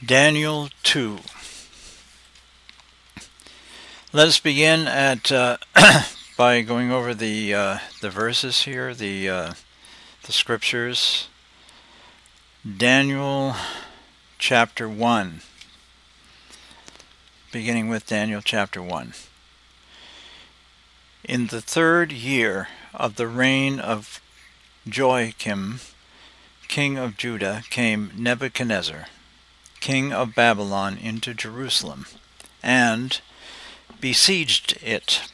Daniel 2. Let us begin at by going over the verses here, the scriptures. Daniel chapter 1. Beginning with Daniel chapter 1. In the 3rd year of the reign of Joachim, king of Judah, came Nebuchadnezzar, king of Babylon, into Jerusalem, and besieged it.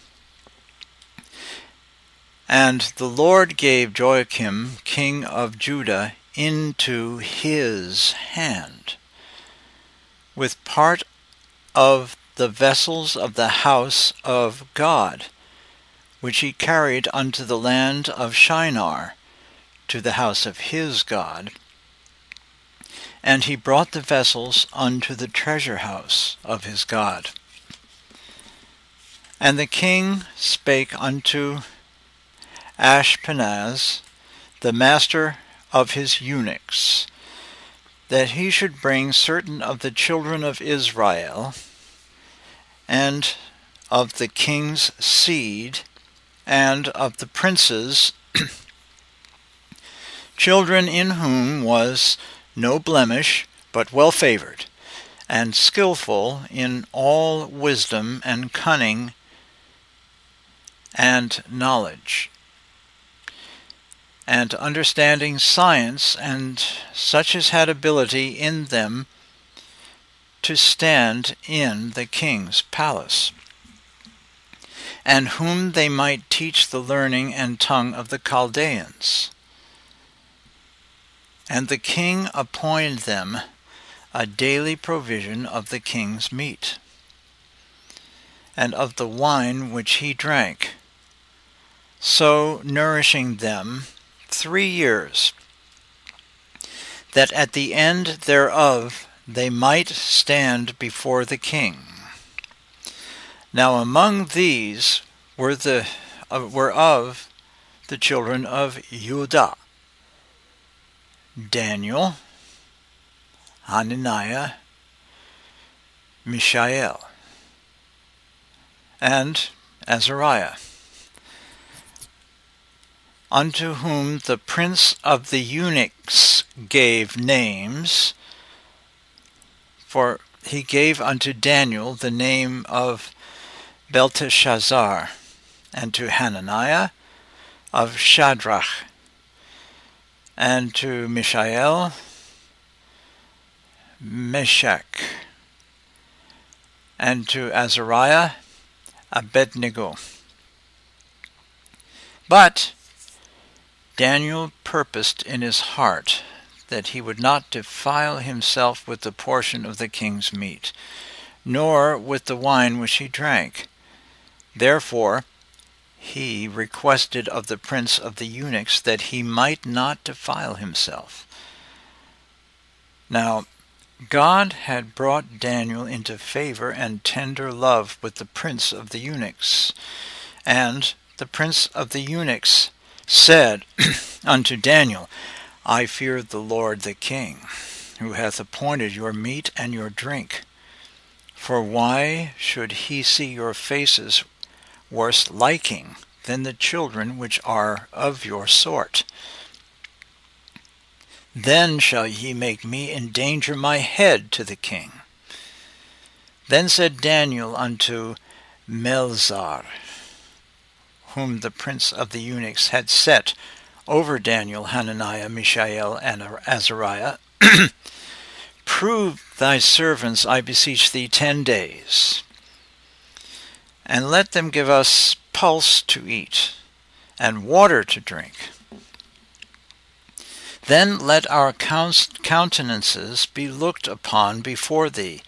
And the Lord gave Joachim, king of Judah, into his hand, with part of the vessels of the house of God, which he carried unto the land of Shinar, to the house of his God. And he brought the vessels unto the treasure house of his God. And the king spake unto Ashpenaz, the master of his eunuchs, that he should bring certain of the children of Israel, and of the king's seed, and of the princes, children in whom was no blemish, but well favored, and skillful in all wisdom and cunning and knowledge, and understanding science, and such as had ability in them to stand in the king's palace, and whom they might teach the learning and tongue of the Chaldeans. And the king appointed them a daily provision of the king's meat, and of the wine which he drank, so nourishing them 3 years, that at the end thereof they might stand before the king. Now among these were of the children of Judah, Daniel, Hananiah, Mishael, and Azariah, unto whom the prince of the eunuchs gave names, for he gave unto Daniel the name of Belteshazzar, and to Hananiah of Shadrach, and to Mishael, Meshach, and to Azariah, Abednego. But Daniel purposed in his heart that he would not defile himself with the portion of the king's meat, nor with the wine which he drank. Therefore he requested of the prince of the eunuchs that he might not defile himself. Now God had brought Daniel into favor and tender love with the prince of the eunuchs. And the prince of the eunuchs said unto Daniel, I fear the Lord the king, who hath appointed your meat and your drink. For why should he see your faces worse liking than the children which are of your sort? Then shall ye make me endanger my head to the king. Then said Daniel unto Melzar, whom the prince of the eunuchs had set over Daniel, Hananiah, Mishael, and Azariah, Prove thy servants, I beseech thee, 10 days, and let them give us pulse to eat, and water to drink. Then let our countenances be looked upon before thee,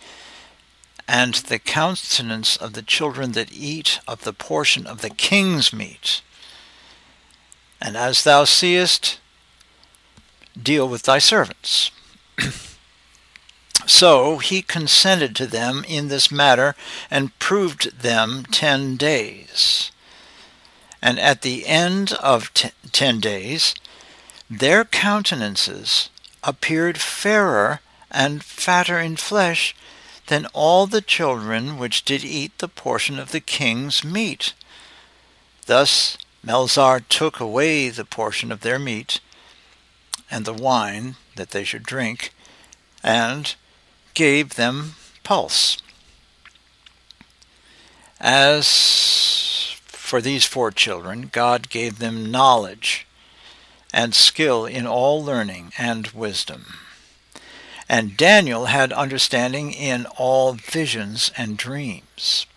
and the countenance of the children that eat of the portion of the king's meat. And as thou seest, deal with thy servants. So he consented to them in this matter, and proved them 10 days. And at the end of 10 days, their countenances appeared fairer and fatter in flesh than all the children which did eat the portion of the king's meat. Thus Melzar took away the portion of their meat, and the wine that they should drink, and gave them pulse. As for these 4 children, God gave them knowledge and skill in all learning and wisdom. And Daniel had understanding in all visions and dreams.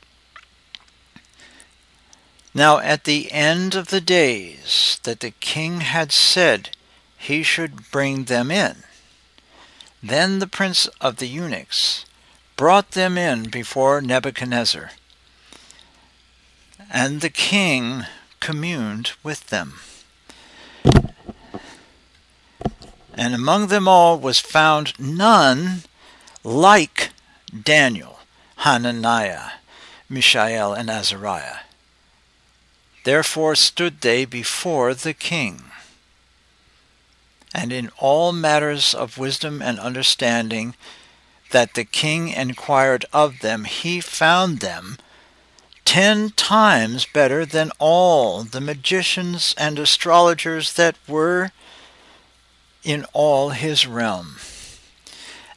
Now at the end of the days that the king had said he should bring them in, then the prince of the eunuchs brought them in before Nebuchadnezzar, and the king communed with them. And among them all was found none like Daniel, Hananiah, Mishael, and Azariah. Therefore stood they before the king. And in all matters of wisdom and understanding that the king inquired of them, he found them 10 times better than all the magicians and astrologers that were in all his realm.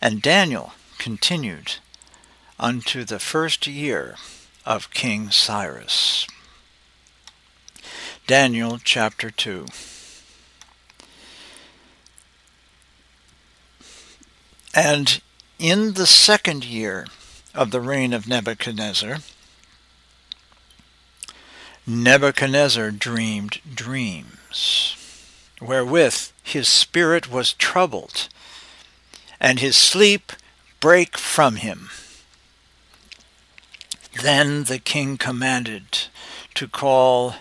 And Daniel continued unto the 1st year of King Cyrus. Daniel chapter 2. And in the 2nd year of the reign of Nebuchadnezzar, Nebuchadnezzar dreamed dreams, wherewith his spirit was troubled, and his sleep brake from him. Then the king commanded to call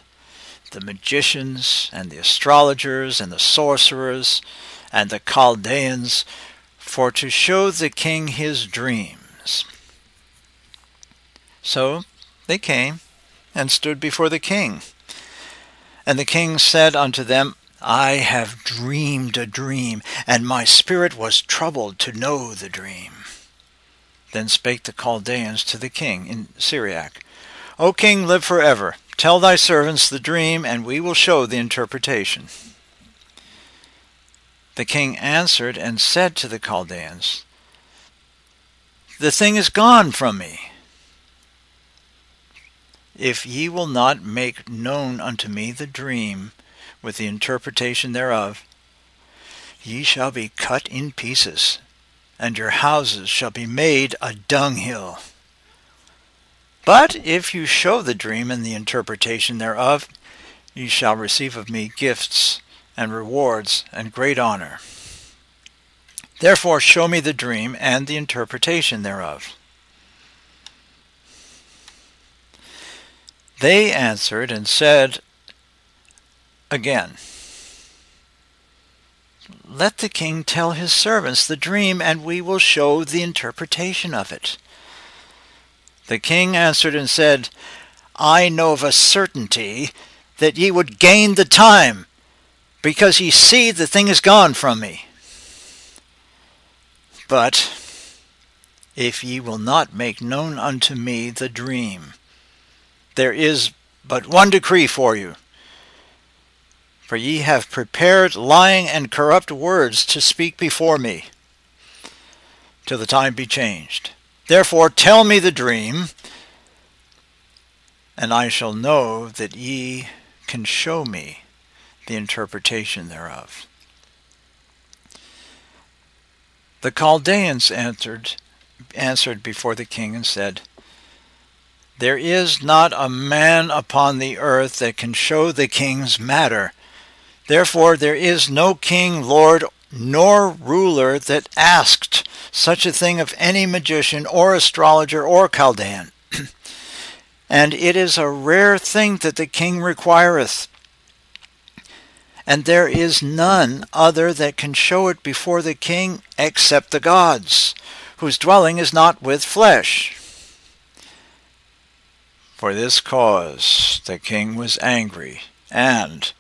the magicians and the astrologers and the sorcerers and the Chaldeans, for to show the king his dreams. So they came and stood before the king. And the king said unto them, I have dreamed a dream, and my spirit was troubled to know the dream. Then spake the Chaldeans to the king in Syriac, O king, live forever. Tell thy servants the dream, and we will show the interpretation. The king answered and said to the Chaldeans, The thing is gone from me. If ye will not make known unto me the dream with the interpretation thereof, ye shall be cut in pieces, and your houses shall be made a dunghill. But if you show the dream and the interpretation thereof, ye shall receive of me gifts and rewards and great honor. Therefore show me the dream and the interpretation thereof. They answered and said again, Let the king tell his servants the dream, and we will show the interpretation of it. The king answered and said, I know of a certainty that ye would gain the time, because ye see the thing is gone from me. But if ye will not make known unto me the dream, there is but one decree for you. For ye have prepared lying and corrupt words to speak before me, till the time be changed. Therefore tell me the dream, and I shall know that ye can show me the interpretation thereof. The Chaldeans answered before the king and said, There is not a man upon the earth that can show the king's matter. Therefore there is no king, lord, nor ruler that asked such a thing of any magician or astrologer or Chaldean. And it is a rare thing that the king requireth. And there is none other that can show it before the king except the gods, whose dwelling is not with flesh. For this cause the king was angry, and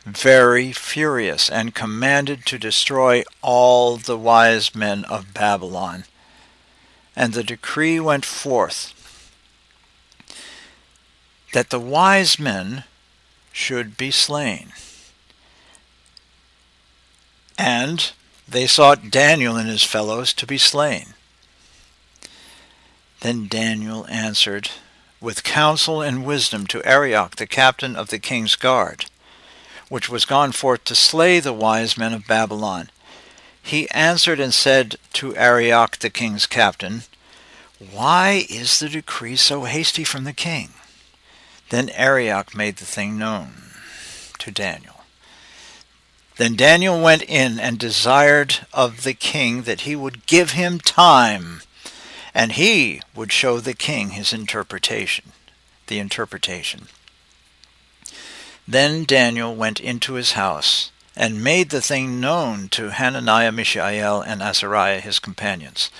very furious, and commanded to destroy all the wise men of Babylon. And the decree went forth that the wise men should be slain. And they sought Daniel and his fellows to be slain. Then Daniel answered with counsel and wisdom to Arioch, the captain of the king's guard, which was gone forth to slay the wise men of Babylon. He answered and said to Arioch, the king's captain, "Why is the decree so hasty from the king?" Then Arioch made the thing known to Daniel. Then Daniel went in and desired of the king that he would give him time, and he would show the king his interpretation, the interpretation. Then Daniel went into his house and made the thing known to Hananiah, Mishael, and Azariah his companions,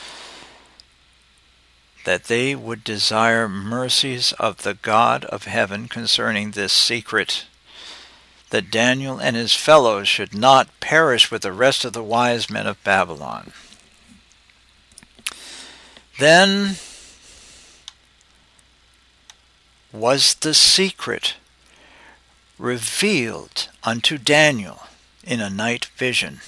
that they would desire mercies of the God of heaven concerning this secret, that Daniel and his fellows should not perish with the rest of the wise men of Babylon. Then was the secret revealed unto Daniel in a night vision.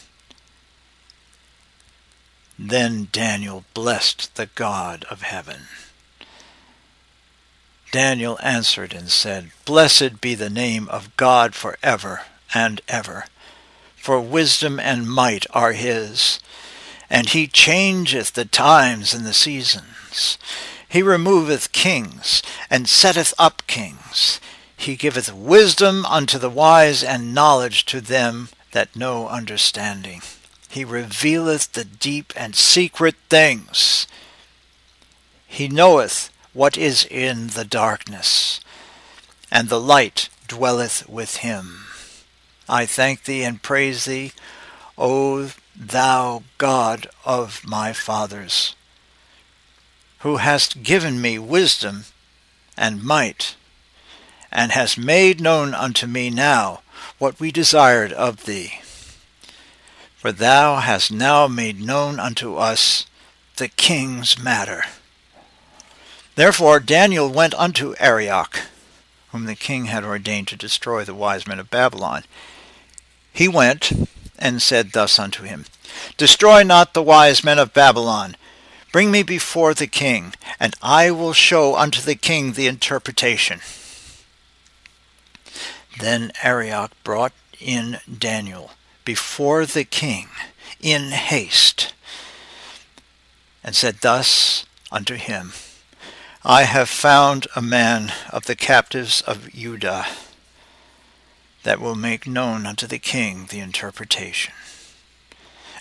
Then Daniel blessed the God of heaven. Daniel answered and said, "Blessed be the name of God forever and ever, for wisdom and might are his, and he changeth the times and the seasons. He removeth kings, and setteth up kings. He giveth wisdom unto the wise, and knowledge to them that know understanding. He revealeth the deep and secret things. He knoweth what is in the darkness, and the light dwelleth with him. I thank thee and praise thee, O thou God of my fathers, who hast given me wisdom and might, and hast made known unto me now what we desired of thee. For thou hast now made known unto us the king's matter." Therefore Daniel went unto Arioch, whom the king had ordained to destroy the wise men of Babylon. He went and said thus unto him, "Destroy not the wise men of Babylon. Bring me before the king, and I will show unto the king the interpretation." Then Arioch brought in Daniel before the king in haste, and said thus unto him, "I have found a man of the captives of Judah that will make known unto the king the interpretation."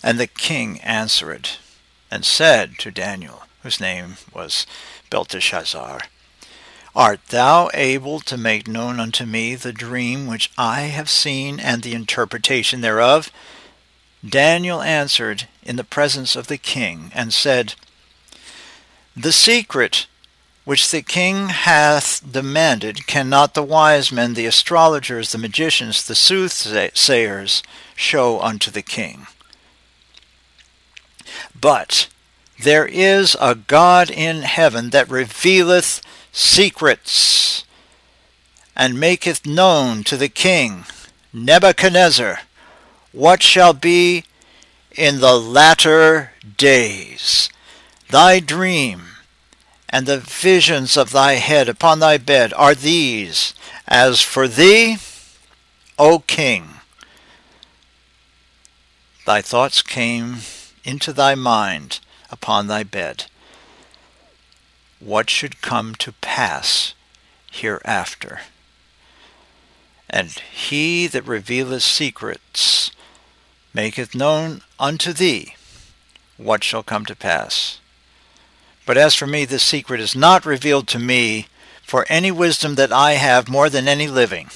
And the king answered and said to Daniel, whose name was Belteshazzar, "Art thou able to make known unto me the dream which I have seen, and the interpretation thereof?" Daniel answered in the presence of the king, and said, "The secret which the king hath demanded cannot the wise men, the astrologers, the magicians, the soothsayers show unto the king. But there is a God in heaven that revealeth secrets, and maketh known to the king Nebuchadnezzar what shall be in the latter days. Thy dream and the visions of thy head upon thy bed are these. As for thee, O king, thy thoughts came into thy mind upon thy bed, what should come to pass hereafter. And he that revealeth secrets maketh known unto thee what shall come to pass. But as for me, this secret is not revealed to me for any wisdom that I have more than any living,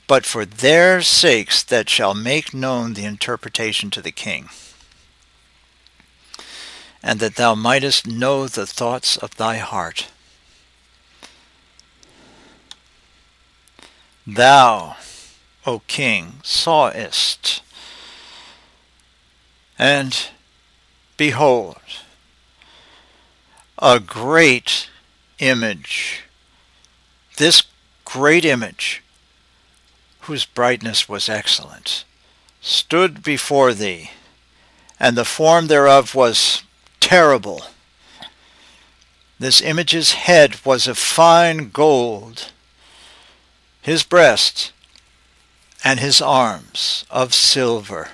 but for their sakes that shall make known the interpretation to the king, and that thou mightest know the thoughts of thy heart. Thou, O king, sawest. And behold, a great image, this great image, whose brightness was excellent, stood before thee, and the form thereof was terrible. This image's head was of fine gold, his breast and his arms of silver,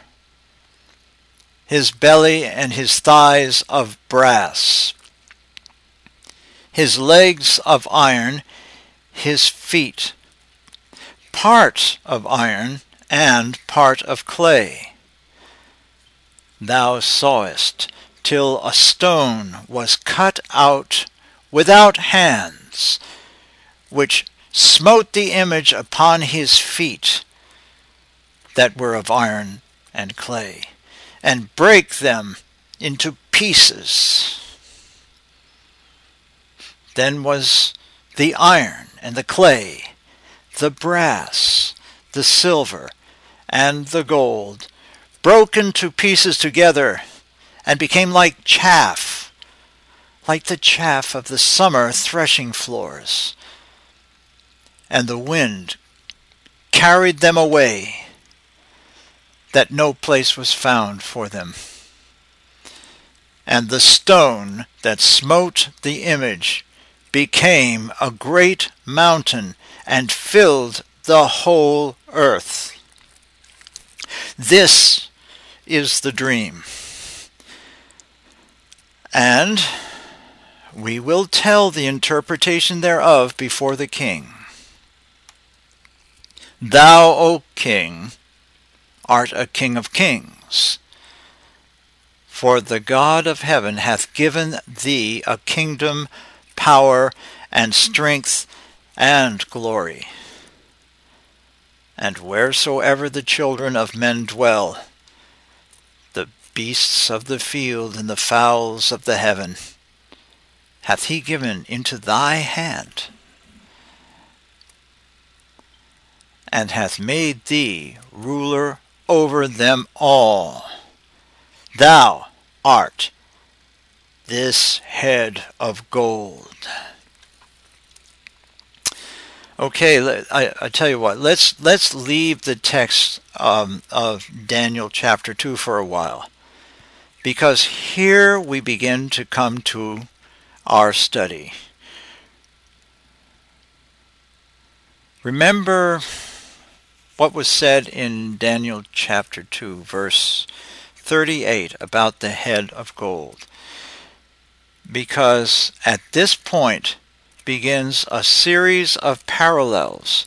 his belly and his thighs of brass, his legs of iron, his feet part of iron and part of clay. Thou sawest till a stone was cut out without hands, which smote the image upon his feet that were of iron and clay, and brake them into pieces. Then was the iron and the clay, the brass, the silver, and the gold broken to pieces together, and became like chaff, like the chaff of the summer threshing floors. And the wind carried them away, that no place was found for them. And the stone that smote the image became a great mountain, and filled the whole earth. This is the dream. And we will tell the interpretation thereof before the king. Thou, O king, art a king of kings, for the God of heaven hath given thee a kingdom, power, and strength, and glory. And wheresoever the children of men dwell, the beasts of the field and the fowls of the heaven, hath he given into thy hand, and hath made thee ruler over them all. Thou art this head of gold. Okay, I tell you what, let's leave the text of Daniel chapter 2 for a while, because here we begin to come to our study. Remember what was said in Daniel chapter 2, verse 38 about the head of gold, because at this point begins a series of parallels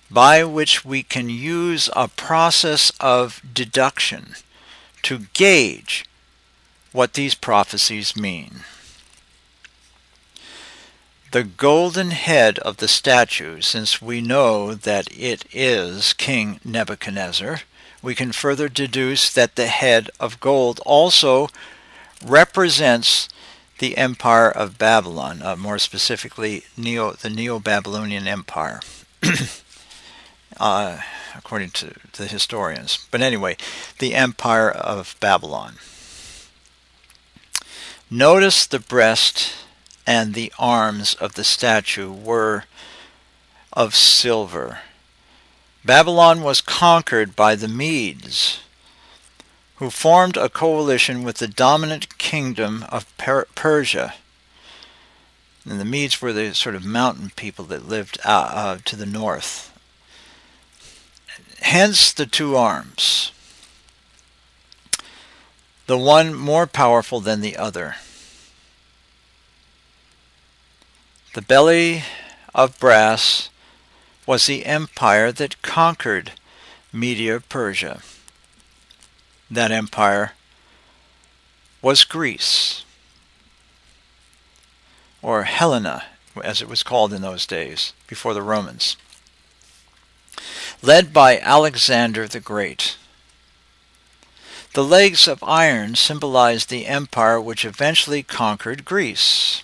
by which we can use a process of deduction to gauge what these prophecies mean. The golden head of the statue, since we know that it is King Nebuchadnezzar, we can further deduce that the head of gold also represents the Empire of Babylon, more specifically the Neo-Babylonian Empire, according to the historians. But anyway, the Empire of Babylon. Notice the breast and the arms of the statue were of silver. Babylon was conquered by the Medes, who formed a coalition with the dominant kingdom of Persia. And the Medes were the sort of mountain people that lived to the north. Hence the two arms, the one more powerful than the other. The belly of brass was the empire that conquered Media-Persia. That empire was Greece, or Helena, as it was called in those days, before the Romans, led by Alexander the Great. The legs of iron symbolized the empire which eventually conquered Greece,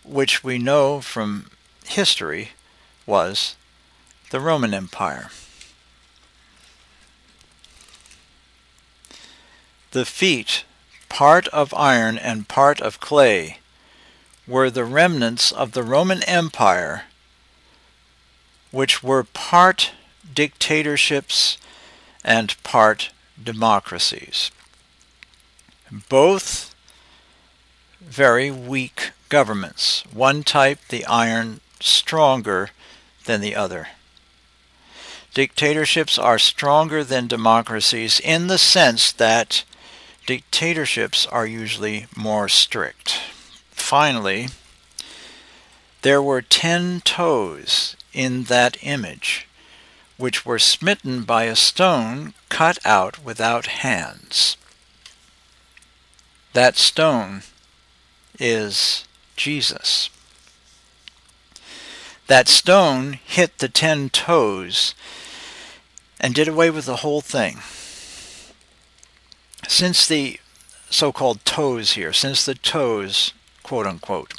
which we know from history was the Roman Empire. The feet, part of iron and part of clay, were the remnants of the Roman Empire, which were part dictatorships and part democracies. Both very weak governments, one type, the iron, stronger than the other. Dictatorships are stronger than democracies in the sense that dictatorships are usually more strict. Finally, there were 10 toes in that image, which were smitten by a stone cut out without hands. That stone is Jesus. That stone hit the 10 toes and did away with the whole thing. Since the so-called toes here, since the toes, quote-unquote,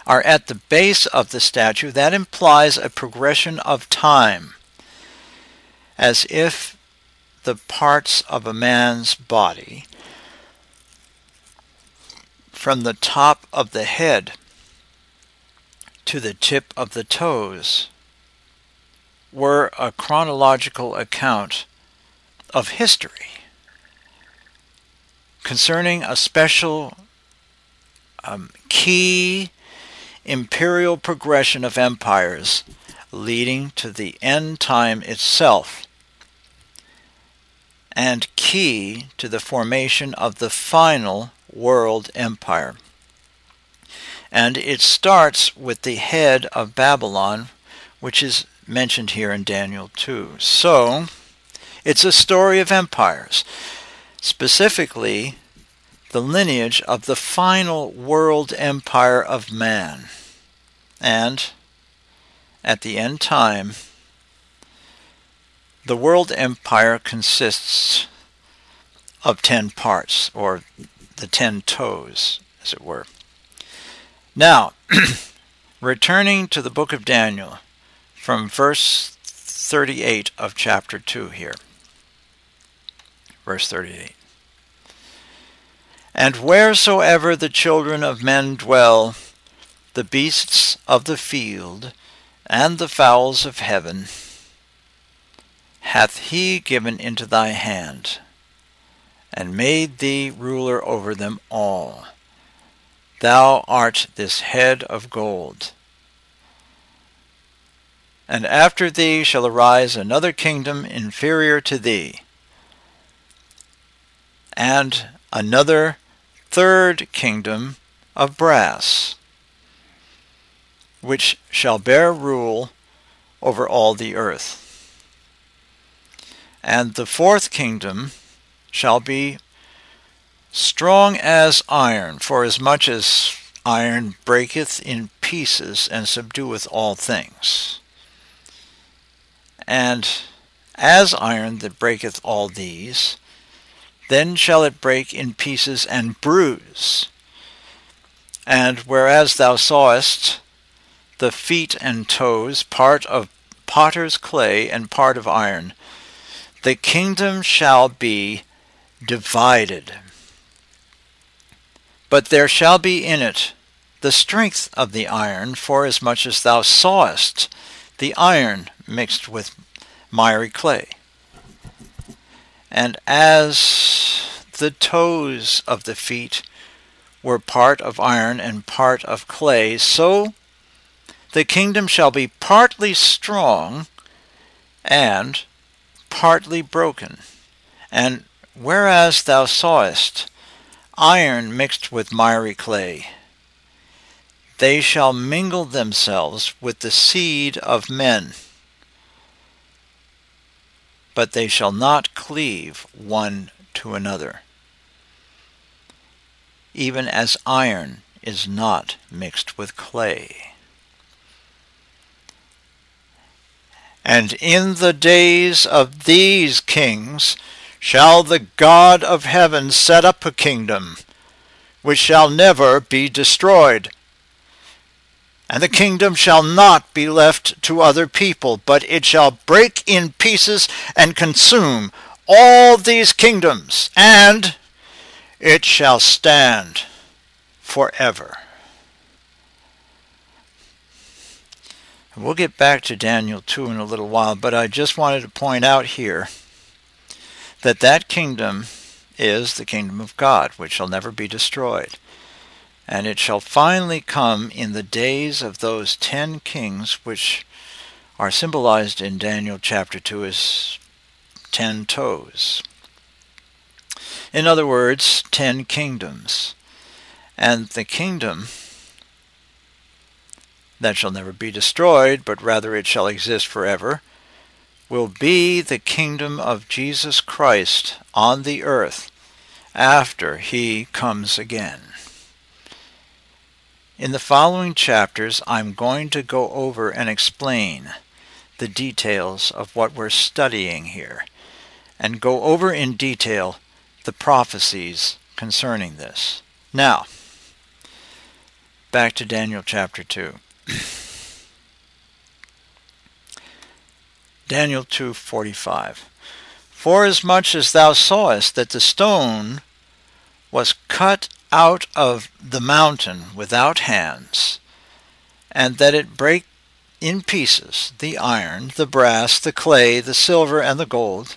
are at the base of the statue, that implies a progression of time, as if the parts of a man's body, from the top of the head to the tip of the toes, were a chronological account of history concerning a special key imperial progression of empires leading to the end time itself, and key to the formation of the final world empire. And it starts with the head of Babylon, which is mentioned here in Daniel 2. So, it's a story of empires, specifically the lineage of the final world empire of man. And at the end time, the world empire consists of 10 parts, or the 10 toes, as it were. Now, returning to the book of Daniel, from verse 38 of chapter 2 here. Verse 38. And wheresoever the children of men dwell, the beasts of the field, and the fowls of heaven, hath he given into thy hand, and made thee ruler over them all. Thou art this head of gold. And after thee shall arise another kingdom inferior to thee, and another third kingdom of brass, which shall bear rule over all the earth. And the fourth kingdom shall be strong as iron, for as much as iron breaketh in pieces and subdueth all things. And as iron that breaketh all these, then shall it break in pieces and bruise. And whereas thou sawest the feet and toes, part of potter's clay and part of iron, the kingdom shall be divided. But there shall be in it the strength of the iron, forasmuch as thou sawest the iron mixed with miry clay. And as the toes of the feet were part of iron and part of clay, so the kingdom shall be partly strong and partly broken. And whereas thou sawest iron mixed with miry clay, they shall mingle themselves with the seed of men, but they shall not cleave one to another, even as iron is not mixed with clay. And in the days of these kings shall the God of heaven set up a kingdom, which shall never be destroyed, And the kingdom shall not be left to other people, but it shall break in pieces and consume all these kingdoms, and it shall stand forever. We'll get back to Daniel 2 in a little while, but I just wanted to point out here that that kingdom is the kingdom of God, which shall never be destroyed. And it shall finally come in the days of those 10 kings, which are symbolized in Daniel chapter 2 as 10 toes. In other words, 10 kingdoms. And the kingdom that shall never be destroyed, but rather it shall exist forever, will be the kingdom of Jesus Christ on the earth after he comes again. In the following chapters, I'm going to go over and explain the details of what we're studying here, and go over in detail the prophecies concerning this. Now, back to Daniel chapter 2. Daniel 2:45. Forasmuch as thou sawest that the stone was cut out of the mountain without hands, and that it brake in pieces the iron, the brass, the clay, the silver, and the gold,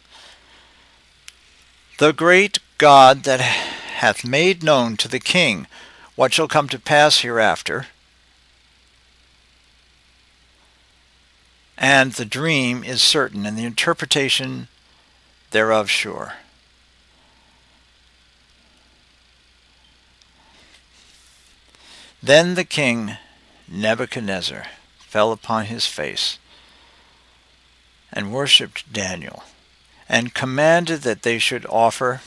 the great God that hath made known to the king what shall come to pass hereafter, and the dream is certain, and the interpretation thereof sure. Then the king Nebuchadnezzar fell upon his face, and worshipped Daniel, and commanded that they should offer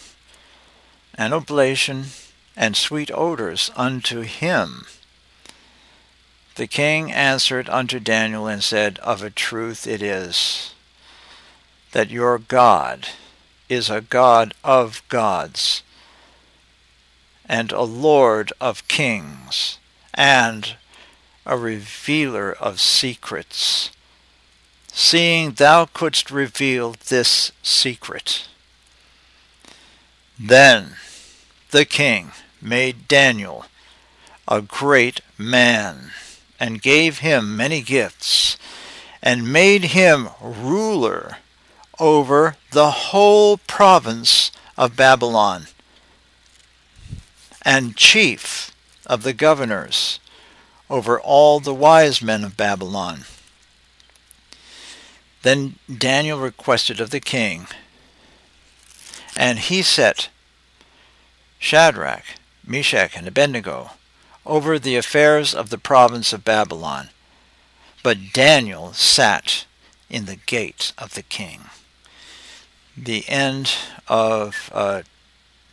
an oblation and sweet odors unto him. The king answered unto Daniel and said, Of a truth it is, that your God is a God of gods, and a Lord of kings, and a revealer of secrets, seeing thou couldst reveal this secret. Then the king made Daniel a great man, and gave him many gifts, and made him ruler over the whole province of Babylon, and chief of the governors over all the wise men of Babylon. Then Daniel requested of the king, and he set Shadrach, Meshach, and Abednego over the affairs of the province of Babylon. But Daniel sat in the gate of the king. The end of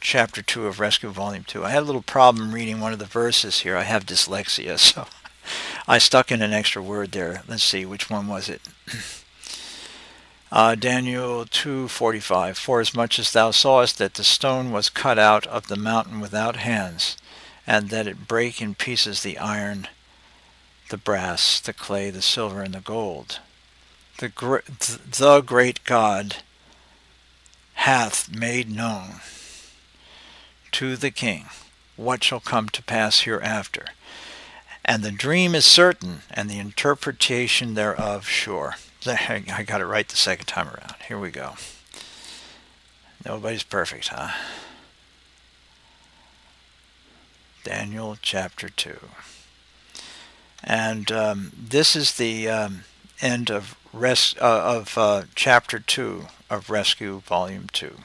chapter 2 of Rescue Volume 2. I had a little problem reading one of the verses here. I have dyslexia, so I stuck in an extra word there. Let's see, which one was it? Daniel 2:45. Forasmuch as thou sawest that the stone was cut out of the mountain without hands, and that it brake in pieces the iron, the brass, the clay, the silver, and the gold, the great God hath made known to the king what shall come to pass hereafter. And the dream is certain, and the interpretation thereof sure. I got it right the second time around. Here we go. Nobody's perfect, huh? Daniel chapter 2. And this is the end of chapter 2 of Rescue Volume 2.